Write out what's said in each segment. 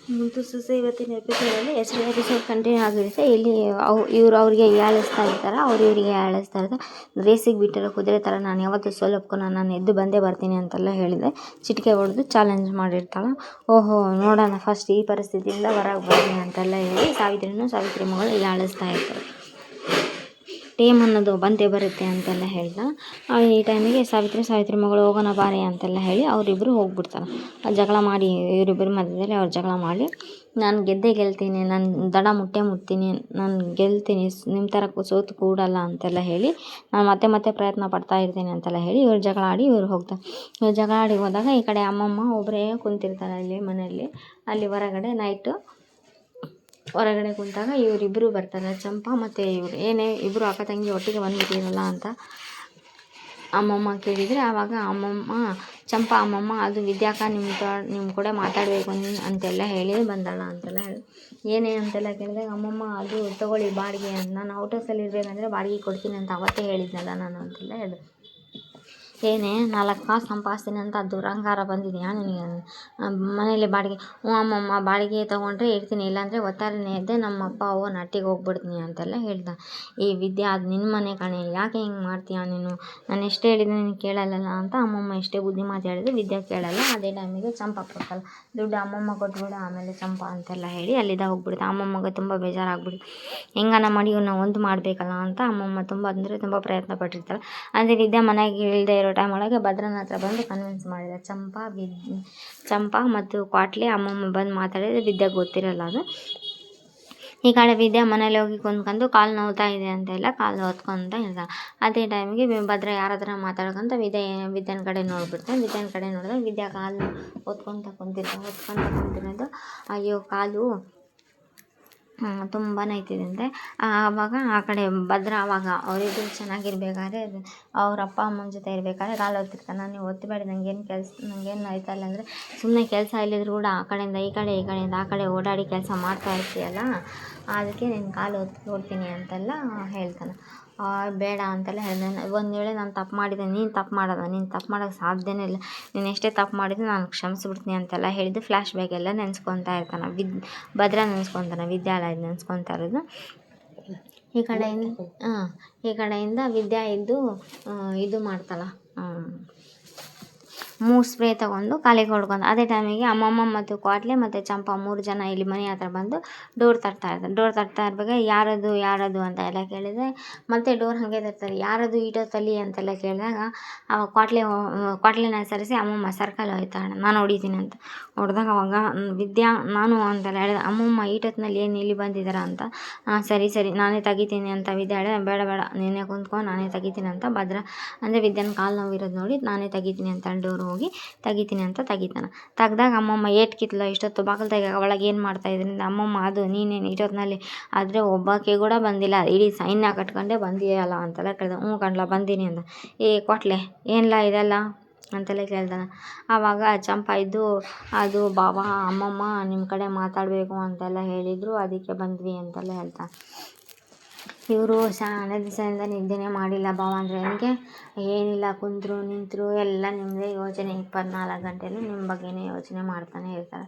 ಮುದ್ದು ಸೊಸೆ ಇವತ್ತಿನ ಎಪಿಸೋಡಲ್ಲಿ ಎಷ್ಟನೇ ಎಪಿಸೋಡ್ ಕಂಟಿನ್ಯೂ ಆಗಿರುತ್ತೆ. ಇಲ್ಲಿ ಇವರು ಅವ್ರಿಗೆ ಹೀಯಾಳಿಸ್ತಾ ಇರ್ತಾರೆ, ಅವ್ರು ಇವರಿಗೆ ಹೀಯಾಳಿಸ್ತಾ ಇರ್ತಾರೆ. ರೇಸಿಗೆ ಬಿಟ್ಟಿರೋ ಕುದುರೆ ಥರ ನಾನು ಯಾವತ್ತೂ ಸೋಲೊಪ್ಕೊಂಡು ನಾನು ಎದ್ದು ಬಂದೇ ಬರ್ತೀನಿ ಅಂತೆಲ್ಲ ಹೇಳಿದೆ. ಚಿಟಿಕೆ ಹೊಡೆದು ಚಾಲೆಂಜ್ ಮಾಡಿರ್ತಾಳೆ. ಓಹೋ ನೋಡೋಣ ಫಸ್ಟ್ ಈ ಪರಿಸ್ಥಿತಿಯಿಂದ ಹೊರಗೆ ಬನ್ನಿ ಅಂತೆಲ್ಲ ಹೇಳಿ ಸಾವಿತ್ರಿ ಮಗಳು ಹೀಯಾಳಿಸ್ತಾ ಇರ್ತಾರೆ. ಟೇಮ್ ಅನ್ನೋದು ಬಂದೇ ಬರುತ್ತೆ ಅಂತೆಲ್ಲ ಹೇಳ್ದ. ಈ ಟೈಮಿಗೆ ಸಾವಿತ್ರಿ ಮಗಳು ಹೋಗೋಣ ಬಾರೆ ಅಂತೆಲ್ಲ ಹೇಳಿ ಅವರಿಬ್ಬರು ಹೋಗ್ಬಿಡ್ತಾರೆ. ಜಗಳ ಮಾಡಿ ಇವರಿಬ್ಬರ ಮಧ್ಯದಲ್ಲಿ ಅವ್ರು ಜಗಳ ಮಾಡಿ ನಾನು ಗೆಲ್ತೀನಿ, ನಾನು ದಡ ಮುಟ್ತೀನಿ, ನಾನು ಗೆಲ್ತೀನಿ, ನಿಮ್ಮ ಥರ ಸೋತು ಕೂಡಲ್ಲ ಅಂತೆಲ್ಲ ಹೇಳಿ ನಾನು ಮತ್ತೆ ಪ್ರಯತ್ನ ಪಡ್ತಾ ಇರ್ತೀನಿ ಅಂತೆಲ್ಲ ಹೇಳಿ ಇವ್ರು ಜಗಳ ಆಡಿ ಇವ್ರು ಹೋಗ್ತಾರೆ. ಇವ್ರು ಜಗಳ ಆಡಿ ಹೋದಾಗ ಈ ಕಡೆ ಅಮ್ಮಮ್ಮ ಒಬ್ಬರೇ ಕುಂತಿರ್ತಾರೆ ಅಲ್ಲಿ ಮನೆಯಲ್ಲಿ. ಅಲ್ಲಿ ಹೊರಗಡೆ ಕುಂತಾಗ ಇವರಿಬ್ಬರು ಬರ್ತಾರೆ, ಚಂಪಾ ಮತ್ತು ಇವರು. ಇಬ್ಬರು ಅಕ್ಕ ತಂಗಿ ಒಟ್ಟಿಗೆ ಬಂದುಬಿಟ್ಟಿರಲ್ಲ ಅಂತ ಅಮ್ಮಮ್ಮ ಕೇಳಿದರೆ, ಆವಾಗ ಚಂಪಾ ಅಮ್ಮಮ್ಮ ಅದು ವಿದ್ಯಾಕ ನಿಮ್ಮ ಕೂಡ ಮಾತಾಡಬೇಕು ಅಂತೆಲ್ಲ ಹೇಳಿ ಬಂದಳ ಅಂತೆಲ್ಲ ಹೇಳಿ ಏನೇ ಅಂತೆಲ್ಲ ಕೇಳಿದಾಗ ಅಮ್ಮಮ್ಮ ಅದು ತೊಗೊಳ್ಳಿ ಬಾಡಿಗೆ ಅಂತ, ನಾನು ಔಟ್ ಹೌಸಲ್ಲಿ ಇರಬೇಕಂದ್ರೆ ಬಾಡಿಗೆ ಕೊಡ್ತೀನಿ ಅಂತ ಅವತ್ತೇ ಹೇಳಿದ್ನಲ್ಲ ನಾನು ಅಂತೆಲ್ಲ ಹೇಳಿದೆ. ಏನೇ 4 ಕಾಸು ಸಂಪಾದಿಸ್ತೀನಿ ಅಂತ ದುರಂಕಾರ ಬಂದಿದೆಯಾ ನಿನಗೆ ಮನೇಲಿ ಬಾಡಿಗೆ? ಅಮ್ಮಮ್ಮ ಬಾಡಿಗೆ ತೊಗೊಂಡ್ರೆ ಇರ್ತೀನಿ, ಇಲ್ಲಾಂದರೆ ಒತ್ತಾರನೇ ಇದ್ದೆ ನಮ್ಮ ಅಪ್ಪ ಅವ್ವ ನಟ್ಟಿಗೆ ಹೋಗ್ಬಿಡ್ತೀನಿ ಅಂತೆಲ್ಲ ಹೇಳ್ದ. ಈ ವಿದ್ಯಾ ಅದು ನಿನ್ನ ಮನೆ ಕಣೆ, ಯಾಕೆ ಹಿಂಗೆ ಮಾಡ್ತೀಯ ನೀನು? ನಾನು ಎಷ್ಟೇ ಹೇಳಿದ್ರೆ ನೀನು ಕೇಳಲ್ಲಲ್ಲ ಅಂತ ಅಮ್ಮಮ್ಮ ಎಷ್ಟೇ ಬುದ್ಧಿ ಮಾತು ಹೇಳಿದ್ರು ವಿದ್ಯಾ ಕೇಳಲ್ಲ. ಅದೇ ಟೈಮಿಗೆ ಚಂಪಾ ಕೊಡ್ತಲ್ಲ, ದುಡ್ಡು ಅಮ್ಮಮ್ಮ ಕೊಟ್ಬಿಡು ಆಮೇಲೆ ಚಂಪಾ ಅಂತೆಲ್ಲ ಹೇಳಿ ಅಲ್ಲಿದ್ದ ಹೋಗ್ಬಿಡುತ್ತೆ. ಅಮ್ಮಮ್ಮಗೆ ತುಂಬ ಬೇಜಾರಾಗ್ಬಿಡುತ್ತೆ. ಹೆಂಗನ ಮಾಡಿ ಇವನ್ನ ಒಂದು ಮಾಡಬೇಕಲ್ಲ ಅಂತ ಅಮ್ಮಮ್ಮ ತುಂಬ ಪ್ರಯತ್ನ ಪಟ್ಟಿರ್ತಾಳೆ. ಅಂದರೆ ವಿದ್ಯಾ ಮನೆಗೆ ಇಲ್ಲದೆ ಇರೋ ಟೈಮ್ ಒಳಗೆ ಭದ್ರನ ಹತ್ರ ಬಂದು ಕನ್ವಿನ್ಸ್ ಮಾಡಿದೆ. ಚಂಪಾ ಮತ್ತು ಕ್ವಾಟ್ಲೆ ಅಮ್ಮಮ್ಮ ಬಂದು ಮಾತಾಡಿದ್ರೆ ವಿದ್ಯಾಗೆ ಗೊತ್ತಿರಲ್ಲ ಅದು. ಈ ಕಡೆ ವಿದ್ಯಾ ಮನೇಲಿ ಹೋಗಿ ಕುಂತ್ಕೊಂಡು ಕಾಲು ನೋವ್ತಾ ಇದೆ ಅಂತೆಲ್ಲ ಕಾಲು ಹೊತ್ಕೊಂತ ಇರ್ತಾಳೆ. ಅದೇ ಟೈಮಿಗೆ ಭದ್ರ ಯಾರ ಹತ್ರ ಮಾತಾಡ್ಕೊಂತ ವಿದ್ಯಾನ ಕಡೆ ನೋಡ್ಬಿಡ್ತಾನೆ. ವಿದ್ಯಾನ ಕಡೆ ನೋಡಿದ್ರೆ ವಿದ್ಯಾ ಕಾಲು ಹೊತ್ಕೊಂತ ಕುಂತಿರೋದು. ಅಯ್ಯೋ ಕಾಲು ತುಂಬ ನೋಯ್ತಿದೆ ಅಂತೆ. ಆವಾಗ ಆ ಕಡೆ ಭದ್ರ ಆವಾಗ ಅವರಿಬ್ಬರು ಚೆನ್ನಾಗಿರ್ಬೇಕಾದ್ರೆ ಅವ್ರ ಅಪ್ಪ ಅಮ್ಮನ ಜೊತೆ ಇರಬೇಕಾದ್ರೆ ಕಾಲು ಹೊತ್ತಿರ್ತಾನೆ. ನೀವು ಒತ್ತಬೇಡಿ, ನಂಗೇನು ನೋಯ್ತಾ ಇಲ್ಲ ಅಂದರೆ, ಸುಮ್ಮನೆ ಕೆಲಸ ಇಲ್ಲಿದ್ರು ಕೂಡ ಆ ಕಡೆಯಿಂದ ಈ ಕಡೆಯಿಂದ ಆ ಕಡೆ ಓಡಾಡಿ ಕೆಲಸ ಮಾಡ್ತಾ ಇರ್ತೀಯಲ್ಲ, ಅದಕ್ಕೆ ನಿನ್ನ ಕಾಲು ಹೊತ್ಕೊಡ್ತೀನಿ ಅಂತೆಲ್ಲ ಹೇಳ್ತಾನೆ. ಬೇಡ ಅಂತೆಲ್ಲ ಹೇಳಿದೆ. ಒಂದು ವೇಳೆ ನಾನು ತಪ್ಪು ಮಾಡಿದೆ, ನೀನು ತಪ್ಪು ಮಾಡೋಕ್ಕೆ ಸಾಧ್ಯನೇ ಇಲ್ಲ, ನೀನು ಎಷ್ಟೇ ತಪ್ಪು ಮಾಡಿದ್ರು ನಾನು ಕ್ಷಮಿಸ್ಬಿಡ್ತೀನಿ ಅಂತೆಲ್ಲ ಹೇಳಿದ್ದು ಫ್ಲ್ಯಾಶ್ ಬ್ಯಾಕ್ ಎಲ್ಲ ನೆನೆಸ್ಕೊತಾ ಇರ್ತಾನೆ. ಭದ್ರ ನೆನೆಸ್ಕೊತಾನೆ, ವಿದ್ಯಾಲಯ ನೆನೆಸ್ಕೊತಾ ಇರೋದು. ಈ ಕಡೆಯಿಂದ ವಿದ್ಯಾ ಇದು ಮಾಡ್ತಾಳೆ, ಮೂರು ಸ್ಪ್ರೇ ತೊಗೊಂಡು ಕಾಲಿಗೆ ಹೊಡ್ಕೊಂಡು. ಅದೇ ಟೈಮಿಗೆ ಅಮ್ಮಮ್ಮ ಮತ್ತು ಕ್ವಾಟ್ಲೆ ಮತ್ತು ಚಂಪಾ 3 ಜನ ಇಲ್ಲಿ ಮನೆ ಹತ್ರ ಬಂದು ಡೋರ್ ತಟ್ತಾ ಇರ್ಬೇಕಾದ್ರೆ ಯಾರದು ಅಂತ ಎಲ್ಲ ಕೇಳಿದರೆ ಮತ್ತೆ ಡೋರ್ ಹಾಗೆ ತರ್ತಾರೆ. ಯಾರದು ಈಟೊತ್ತಲ್ಲಿ ಅಂತೆಲ್ಲ ಕೇಳಿದಾಗ ಕ್ವಾಟ್ಲೆನ ಸರಿಸಿ ಅಮ್ಮಮ್ಮ ಸರ್ಕಲ್ ಹೋಯ್ತಾಳೆ, ನಾನು ಹೊಡಿತೀನಿ ಅಂತ. ಹೊಡೆದಾಗ ಅವಾಗ ವಿದ್ಯಾ ನಾನು ಅಂತೆಲ್ಲ ಹೇಳಿದೆ. ಅಮ್ಮಮ್ಮ ಈಟೊತ್ತಿನಲ್ಲಿ ಏನು ಇಲ್ಲಿ ಬಂದಿದ್ದಾರ ಅಂತ. ಸರಿ ನಾನೇ ತೆಗಿತೀನಿ ಅಂತ ವಿದ್ಯಾ ಹೇಳಿದೆ. ಬೇಡ ನೀನೇ ಕುಂತ್ಕೊಂಡು ನಾನೇ ತೆಗಿತೀನಿ ಅಂತ ಭದ್ರ ಅಂದರೆ ವಿದ್ಯಾನ ಕಾಲು ನೋವಿರೋದು ನೋಡಿ ನಾನೇ ತೆಗಿತೀನಿ ಅಂತ ಡೋರ್ ಹೋಗಿ ತೆಗಿತೀನಿ ಅಂತ ತೆಗಿತಾನೆ. ತೆಗ್ದಾಗ ಅಮ್ಮಮ್ಮ ಏಟ್ ಕಿತ್ಲ ಇಷ್ಟೊತ್ತು ಬಾಗಿಲು ತೆಗಿಯಾಗ ಒಳಗೆ ಏನು ಮಾಡ್ತಾ ಇದ್ರಿಂದ ಅಮ್ಮಮ್ಮ ಅದು ನೀನೇನು ಇಷ್ಟೊತ್ತಿನಲ್ಲಿ ಆದರೆ ಒಬ್ಬಾಕೆ ಕೂಡ ಬಂದಿಲ್ಲ, ಇಡೀ ಸೈನ್ಯ ಕಟ್ಕೊಂಡೇ ಬಂದಿಯಲ್ಲ ಅಂತೆಲ್ಲ ಕೇಳಿದೆ. ಕಣ್ಲ ಬಂದೀನಿ ಅಂತ. ಕ್ವಾಟ್ಲೆ ಏನಿಲ್ಲ ಇದೆಲ್ಲ ಅಂತೆಲ್ಲ ಕೇಳ್ತಾನೆ. ಆವಾಗ ಚಂಪಾ ಅದು ಬಾಬಾ ಅಮ್ಮಮ್ಮ ನಿಮ್ಮ ಕಡೆ ಮಾತಾಡಬೇಕು ಅಂತೆಲ್ಲ ಹೇಳಿದರು, ಅದಕ್ಕೆ ಬಂದ್ವಿ ಅಂತೆಲ್ಲ ಹೇಳ್ತಾನೆ. ಇವರು ಶಾನೆ ದಿವಸದಿಂದ ನಿದ್ದೆನೇ ಮಾಡಿಲ್ಲ ಬಾವ ಅಂದರೆ ನನಗೆ ಏನಿಲ್ಲ, ಕುಂತರು ನಿಂತರು ಎಲ್ಲ ನಿಮ್ಮದೇ ಯೋಚನೆ, 24 ಗಂಟೆಯೂ ನಿಮ್ಮ ಬಗ್ಗೆನೇ ಯೋಚನೆ ಮಾಡ್ತಾನೆ ಇರ್ತಾರೆ.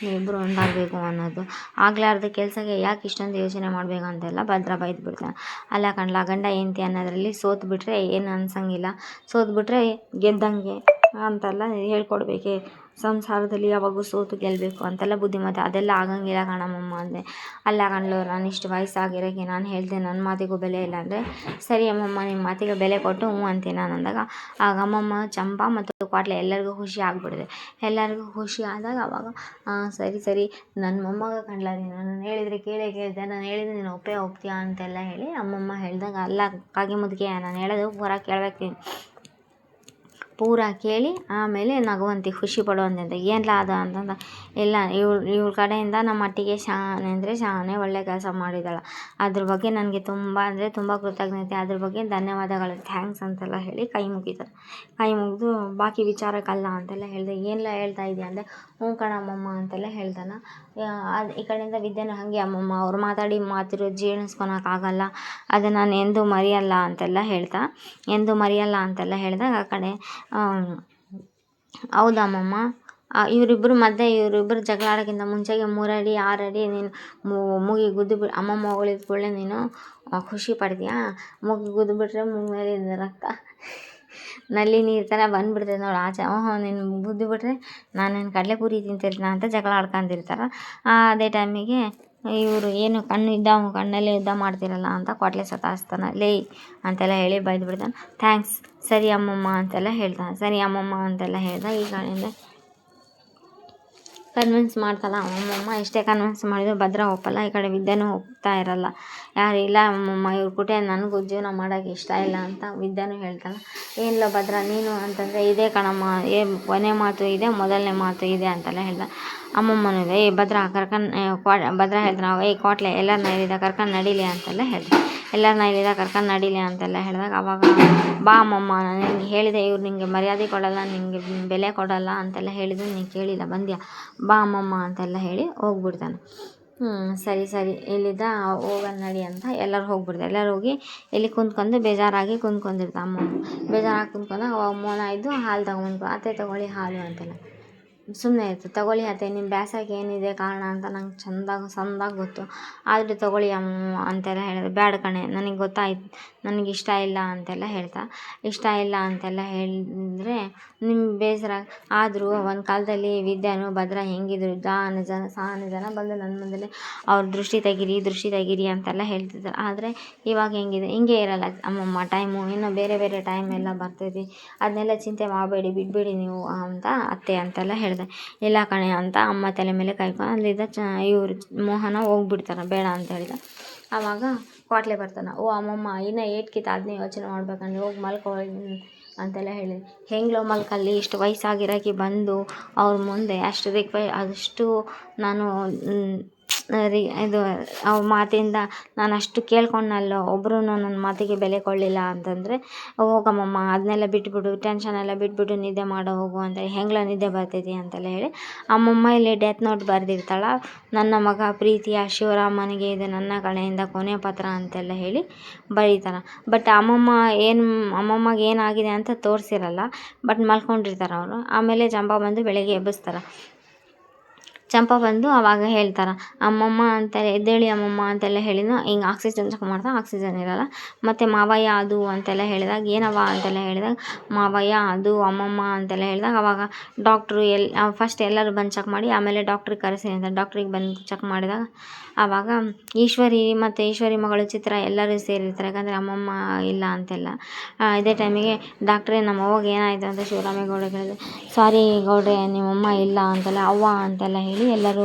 ನೀವಿಬ್ಬರು ಒಂದಾಗಬೇಕು ಅನ್ನೋದು ಆಗ್ಲಾರ್ದ ಕೆಲಸಕ್ಕೆ ಯಾಕೆ ಇಷ್ಟೊಂದು ಯೋಚನೆ ಮಾಡಬೇಕಂತೆಲ್ಲ ಭದ್ರ ಬೈದ್ಬಿಡ್ತಾನೆ. ಅಲ್ಲ ಕಣ್ಲ, ಗಂಡ ಹೆಂಡತಿ ಅನ್ನೋದ್ರಲ್ಲಿ ಸೋತ್ಬಿಟ್ರೆ ಏನು ಅನ್ಸಂಗಿಲ್ಲ, ಸೋತ್ಬಿಟ್ರೆ ಗೆದ್ದಂಗೆ ಅಂತೆಲ್ಲ ಹೇಳ್ಕೊಡ್ಬೇಕೆ, ಸಂಸಾರದಲ್ಲಿ ಯಾವಾಗೂ ಸೋತು ಗೆಲ್ಲಬೇಕು ಅಂತೆಲ್ಲ ಬುದ್ಧಿಮತ್ತೆ, ಅದೆಲ್ಲ ಆಗಂಗಿಲ್ಲ ಕಣಮ್ಮಮ್ಮ ಅಂದೆ. ಅಲ್ಲ ಕಣ್ಲು, ನಾನು ಇಷ್ಟು ವಯಸ್ಸಾಗಿರೋಕ್ಕೆ ನಾನು ಹೇಳಿದೆ ನನ್ನ ಮಾತಿಗೂ ಬೆಲೆ ಇಲ್ಲ ಅಂದರೆ, ಸರಿ ಅಮ್ಮಮ್ಮ ನಿಮ್ಮ ಮಾತಿಗೆ ಬೆಲೆ ಕೊಟ್ಟು ಅಂತೀನಿ ನಾನು ಅಂದಾಗ ಆಗ ಅಮ್ಮಮ್ಮ ಚಂಪಾ ಮತ್ತು ಕ್ವಾಟ್ಲೆ ಎಲ್ಲರಿಗೂ ಖುಷಿ ಆಗಿಬಿಡಿದೆ. ಎಲ್ಲರಿಗೂ ಖುಷಿ ಆದಾಗ ಅವಾಗ ಸರಿ ನನ್ನ ಮೊಮ್ಮಗ ಕಣ್ಲ, ನೀನು ನಾನು ಹೇಳಿದರೆ ಕೇಳಿದೆ, ನಾನು ಹೇಳಿದ್ರೆ ನೀನು ಒಪ್ತೀಯಾ ಅಂತೆಲ್ಲ ಹೇಳಿ ಅಮ್ಮಮ್ಮ ಹೇಳಿದಾಗ, ಅಲ್ಲ ಕಾಗೆ ಮುದುಕೆ, ನಾನು ಹೇಳೋದು ಪೂರ ಕೇಳಿ ಆಮೇಲೆ ನಗುವಂತೆ ಖುಷಿ ಪಡುವಂತೆ ಅಂತ. ಏನಿಲ್ಲ ಅದು ಅಂತಂದ ಇಲ್ಲ, ಇವಳ ಕಡೆಯಿಂದ ನಮ್ಮ ಮಟ್ಟಿಗೆ ಶಾನೆ ಒಳ್ಳೆ ಕೆಲಸ ಮಾಡಿದ್ದಾಳೆ, ಅದ್ರ ಬಗ್ಗೆ ನನಗೆ ತುಂಬ ಕೃತಜ್ಞತೆ, ಅದ್ರ ಬಗ್ಗೆ ಧನ್ಯವಾದಗಳು, ಥ್ಯಾಂಕ್ಸ್ ಅಂತೆಲ್ಲ ಹೇಳಿ ಕೈ ಮುಗಿದು ಬಾಕಿ ವಿಚಾರಕ್ಕಲ್ಲ ಅಂತೆಲ್ಲ ಹೇಳಿದೆ. ಏನೆಲ್ಲ ಹೇಳ್ತಾ ಇದೆಯಾ ಅಂದರೆ, ಕಣಮ್ಮಮ್ಮ ಅಂತೆಲ್ಲ ಹೇಳ್ತಾನೆ. ಈ ಕಡೆಯಿಂದ ವಿದ್ಯೆನೂ ಹಾಗೆ ಅಮ್ಮಮ್ಮ ಅವ್ರು ಮಾತಿರೋ ಜೀರ್ಣಿಸ್ಕೊಳಕ್ಕಾಗಲ್ಲ, ಅದು ನಾನು ಎಂದೂ ಮರೆಯಲ್ಲ ಅಂತೆಲ್ಲ ಹೇಳಿದಾಗ ಆ ಕಡೆ ಹೌದಾ ಅಮ್ಮಮ್ಮ ಇವರಿಬ್ಬರು ಜಗಳ ಆಡೋಕ್ಕಿಂತ ಮುಂಚೆಗೆ 3 ಅಡಿ 6 ಅಡಿ ನೀನು ಮೂಗಿ ಗುದ್ದು ಅಮ್ಮಮ್ಮ ಹೊಗಳಿದ ಕೂಡಲೇ ನೀನು ಖುಷಿ ಪಡ್ತೀಯಾ. ಮೂಗಿಗೆ ಗುದ್ದು ಬಿಟ್ರೆ ಮೂಗ್ ಮೇಲಿಂದ ರಕ್ತ ನಲ್ಲಿ ನೀರು ಥರ ಬಂದ್ಬಿಡ್ತೈತೆ ನೋಡಿ ಆಚೆ. ನೀನು ಗುದ್ದು ಬಿಟ್ರೆ ನಾನೇನು ಕಡಲೆಪುರಿ ತಿಂತಿರ್ತೀನ ಅಂತ ಜಗಳ ಆಡ್ಕೊಂತಿರ್ತಾರೆ. ಅದೇ ಟೈಮಿಗೆ ಇವರು ಏನು ಕಣ್ಣಲ್ಲಿ ಯುದ್ಧ ಮಾಡ್ತಿರಲ್ಲ ಅಂತ ಕೊಟ್ಲೆ ಸತಾಯಿಸ್ತಾನೆ. ಲೇ ಅಂತೆಲ್ಲ ಹೇಳಿ ಬೈದು ಬಿಡ್ತಾನೆ. ಥ್ಯಾಂಕ್ಸ್ ಸರಿ ಅಮ್ಮಮ್ಮ ಅಂತೆಲ್ಲ ಹೇಳ್ತಾನೆ. ಸರಿ ಅಮ್ಮಮ್ಮ ಅಂತೆಲ್ಲ ಹೇಳ್ದ. ಈ ಕಡೆಯಿಂದ ಕನ್ವಿನ್ಸ್ ಮಾಡ್ತಾಳ ಅಮ್ಮಮ್ಮ. ಎಷ್ಟೇ ಕನ್ವಿನ್ಸ್ ಮಾಡಿದ್ರು ಭದ್ರ ಒಪ್ಪಲ್ಲ. ಈ ಕಡೆ ವಿದ್ಯಾನೂ ಹೋಗ್ತಾ ಇರಲ್ಲ. ಯಾರು ಇಲ್ಲ ಅಮ್ಮಮ್ಮ ಇವ್ರ ಕುಟೆ ನನಗೂ ಜೀವನ ಮಾಡೋಕ್ಕೆ ಇಷ್ಟ ಇಲ್ಲ ಅಂತ ವಿದ್ಯಾನೂ ಹೇಳ್ತಾಳೆ. ಏನಿಲ್ಲ ಭದ್ರ ನೀನು ಅಂತಂದರೆ ಇದೇ ಕಣಮ್ಮ, ಕೊನೆ ಮಾತು ಇದೆ, ಮೊದಲನೇ ಮಾತು ಇದೆ ಅಂತೆಲ್ಲ ಹೇಳ್ದ. ಅಮ್ಮಮ್ಮನೂ ಇದೆ. ಭದ್ರ ಭದ್ರ ಹೇಳ್ತಾನೆ, ಕೋಟ್ಲೆ ಎಲ್ಲರನ್ನ ಇಲ್ಲಿದ್ದ ಕರ್ಕೊಂಡು ನಡೀಲಿ ಅಂತೆಲ್ಲ ಹೇಳ್ದೆ. ಎಲ್ಲರನ್ನ ಇಲ್ಲಿದ್ದ ಕರ್ಕೊಂಡು ನಡೀಲಿ ಅಂತೆಲ್ಲ ಹೇಳಿದಾಗ ಅವಾಗ ಬಾ ಅಮ್ಮಮ್ಮ, ನಾನು ನಿಂಗೆ ಹೇಳಿದೆ ಇವ್ರು ನಿಂಗೆ ಮರ್ಯಾದೆ ಕೊಡಲ್ಲ, ನಿಂಗೆ ಬೆಲೆ ಕೊಡಲ್ಲ ಅಂತೆಲ್ಲ ಹೇಳಿದ್ರು ನೀನು ಕೇಳಿಲ್ಲ, ಬಂದ್ಯಾ, ಬಾ ಅಮ್ಮಮ್ಮ ಅಂತೆಲ್ಲ ಹೇಳಿ ಹೋಗ್ಬಿಡ್ತಾನೆ. ಸರಿ ಇಲ್ಲಿದ್ದ ಹೋಗೋಣ ನಡಿ ಅಂತ ಎಲ್ಲರೂ ಹೋಗ್ಬಿಡ್ತಾರೆ. ಎಲ್ಲರೂ ಹೋಗಿ ಇಲ್ಲಿ ಕುಂತ್ಕೊಂಡು ಬೇಜಾರಾಗಿ ಕುಂತ್ಕೊಂಡಿರ್ತಾರೆ. ಅಮ್ಮಮ್ಮ ಬೇಜಾರಾಗಿ ಕುಂತ್ಕೊಂಡಾಗ ಅವಾಗ ಮೋನ ಇದ್ದು ಹಾಲು ತಗೊಂಡು ಅತ್ತೆ ತಗೊಳ್ಳಿ ಹಾಲು ಅಂತೆಲ್ಲ. ಸುಮ್ಮನೆ ಇರ್ತದೆ. ತಗೊಳ್ಳಿ ಅತ್ತೆ, ನಿಮ್ಮ ಬ್ಯಾಸಕ್ಕೆ ಏನಿದೆ ಕಾರಣ ಅಂತ ನಂಗೆ ಸಂದಾಗಿ ಗೊತ್ತು, ಆದರೂ ತಗೊಳ್ಳಿ ಅಮ್ಮ ಅಂತೆಲ್ಲ ಹೇಳಿದ್ರೆ. ಬ್ಯಾಡ ಕಣೆ, ನನಗೆ ಗೊತ್ತಾಯ್ತು, ನನಗೆ ಇಷ್ಟ ಇಲ್ಲ ಅಂತೆಲ್ಲ ಹೇಳ್ತಾ. ಇಷ್ಟ ಇಲ್ಲ ಅಂತೆಲ್ಲ ಹೇಳಿದ್ರೆ ನಿಮ್ಗೆ ಬೇಸರ ಆದರೂ ಒಂದು ಕಾಲದಲ್ಲಿ ವಿದ್ಯಾನು ಭದ್ರ ಹೆಂಗಿದ್ರು ಸಾನೆ ಜನ ಬಂದು ನನ್ನ ಮುಂದೆ ಅವ್ರ ದೃಷ್ಟಿ ತೆಗೀರಿ ಅಂತೆಲ್ಲ ಹೇಳ್ತಿದ್ದಾರೆ. ಆದರೆ ಇವಾಗ ಹೆಂಗಿದೆ, ಹಿಂಗೆ ಇರಲ್ಲ ಅಮ್ಮಮ್ಮ. ಟೈಮು ಇನ್ನೂ ಬೇರೆ ಟೈಮ್ ಎಲ್ಲ ಬರ್ತೈತಿ, ಅದನ್ನೆಲ್ಲ ಚಿಂತೆ ಮಾಡಬೇಡಿ, ಬಿಡಬೇಡಿ ನೀವು ಅಂತ ಅತ್ತೆ ಅಂತೆಲ್ಲ ಹೇಳಿದೆ. ಇಲ್ಲ ಕಣೆ ಅಂತ ಅಮ್ಮ ತಲೆ ಮೇಲೆ ಕಾಯ್ಕೊಂಡು ಅಲ್ಲಿದ್ದ ಇವರು ಮೋಹನ ಹೋಗ್ಬಿಡ್ತಾನೆ. ಬೇಡ ಅಂತ ಹೇಳಿದ. ಆವಾಗ ಕ್ವಾಟ್ಲೆ ಬರ್ತಾನೆ. ಅಮ್ಮಮ್ಮ ಇನ್ನೂ ಏಟ್ಕಿತ್ತು ಅದನ್ನೇ ಯೋಚನೆ ಮಾಡ್ಬೇಕಂದ್ರೆ ಹೋಗಿ ಮಲ್ಕೊ ಅಂತೆಲ್ಲ ಹೇಳಿದೆ. ಹೆಂಗ್ಲೋ ಮಲ್ಕಲ್ಲಿ, ಇಷ್ಟು ವಯಸ್ಸಾಗಿರೋಕೆ ಬಂದು ಅವ್ರ ಮುಂದೆ ಅಷ್ಟು ನಾನು ಇದು ಅವ್ರ ಮಾತಿಂದ ನಾನು ಅಷ್ಟು ಕೇಳ್ಕೊಂಡನಲ್ಲೋ, ಒಬ್ಬರು ನನ್ನ ಮಾತಿಗೆ ಬೆಲೆ ಕೊಡಲಿಲ್ಲ ಅಂತಂದರೆ ಹೋಗಮ್ಮಮ್ಮ ಅದನ್ನೆಲ್ಲ ಬಿಟ್ಬಿಡು, ಟೆನ್ಷನ್ ಎಲ್ಲ ಬಿಟ್ಬಿಟ್ಟು ನಿದ್ದೆ ಮಾಡೋ ಹೋಗು ಅಂತ. ಹೆಂಗ್ಲ ನಿದ್ದೆ ಬರ್ತೈತಿ ಅಂತೆಲ್ಲ ಹೇಳಿ ಅಮ್ಮಮ್ಮ ಇಲ್ಲಿ ಡೆತ್ ನೋಟ್ ಬರೆದಿರ್ತಾಳೆ. ನನ್ನ ಮಗ ಪ್ರೀತಿಯ ಶಿವರಾಮನಿಗೆ ಇದು ನನ್ನ ಕಡೆಯಿಂದ ಕೊನೆ ಪತ್ರ ಅಂತೆಲ್ಲ ಹೇಳಿ ಬರೀತಾರೆ. ಬಟ್ ಅಮ್ಮಮ್ಮಗೆ ಏನಾಗಿದೆ ಅಂತ ತೋರಿಸಿರಲ್ಲ. ಬಟ್ ಮಲ್ಕೊಂಡಿರ್ತಾರೆ ಅವರು. ಆಮೇಲೆ ಚಂಪಾ ಬಂದು ಬೆಳಗ್ಗೆ ಎಬ್ಬಿಸ್ತಾರೆ. ಚಂಪಾ ಬಂದು ಆವಾಗ ಹೇಳ್ತಾರೆ, ಅಮ್ಮಮ್ಮ ಅಂತೆಲ್ಲ ಎದ್ದೇಳಿ ಅಮ್ಮಮ್ಮ ಅಂತೆಲ್ಲ ಹೇಳಿದ್ನು. ಹಿಂಗೆ ಆಕ್ಸಿಜನ್ ಚೆಕ್ ಮಾಡ್ತಾ ಆಕ್ಸಿಜನ್ ಇರಲ್ಲ. ಮತ್ತು ಮಾವಯ್ಯ ಅದು ಅಂತೆಲ್ಲ ಹೇಳಿದಾಗ ಏನವ್ವ ಅಂತೆಲ್ಲ ಹೇಳಿದಾಗ ಮಾವಯ್ಯ ಅದು ಅಮ್ಮಮ್ಮ ಅಂತೆಲ್ಲ ಹೇಳಿದಾಗ ಅವಾಗ ಡಾಕ್ಟ್ರು ಫಸ್ಟ್ ಎಲ್ಲರೂ ಬಂದು ಚೆಕ್ ಮಾಡಿ ಆಮೇಲೆ ಡಾಕ್ಟ್ರಿಗೆ ಕರೆಸಿ ಅಂತ ಡಾಕ್ಟ್ರಿಗೆ ಬಂದು ಚೆಕ್ ಮಾಡಿದಾಗ ಆವಾಗ ಈಶ್ವರಿ ಮಗಳು ಚಿತ್ರ ಎಲ್ಲರೂ ಸೇರಿರ್ತಾರೆ. ಯಾಕಂದರೆ ಅಮ್ಮಮ್ಮ ಇಲ್ಲ ಅಂತೆಲ್ಲ. ಇದೇ ಟೈಮಿಗೆ ಡಾಕ್ಟ್ರೇ ನಮ್ಮ ಅವ್ವಗೆ ಏನಾಯಿತು ಅಂತ ಶಿವರಾಮೇಗೌಡ ಹೇಳಿದ್ರು. ಸಾರಿ ಗೌಡ್ರೆ, ನಿಮ್ಮಮ್ಮ ಇಲ್ಲ ಅಂತೆಲ್ಲ ಅವ್ವ ಅಂತೆಲ್ಲ ಹೇಳಿ ಎಲ್ಲರೂ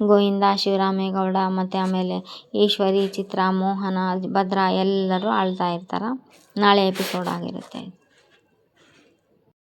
ಗೋವಿಂದ, ಶಿವರಾಮೇಗೌಡ ಮತ್ತು ಆಮೇಲೆ ಈಶ್ವರಿ, ಚಿತ್ರ, ಮೋಹನ, ಭದ್ರ ಎಲ್ಲರೂ ಅಳ್ತಾ ಇರ್ತಾರೆ. ನಾಳೆ ಎಪಿಸೋಡ್ ಆಗಿರುತ್ತೆ.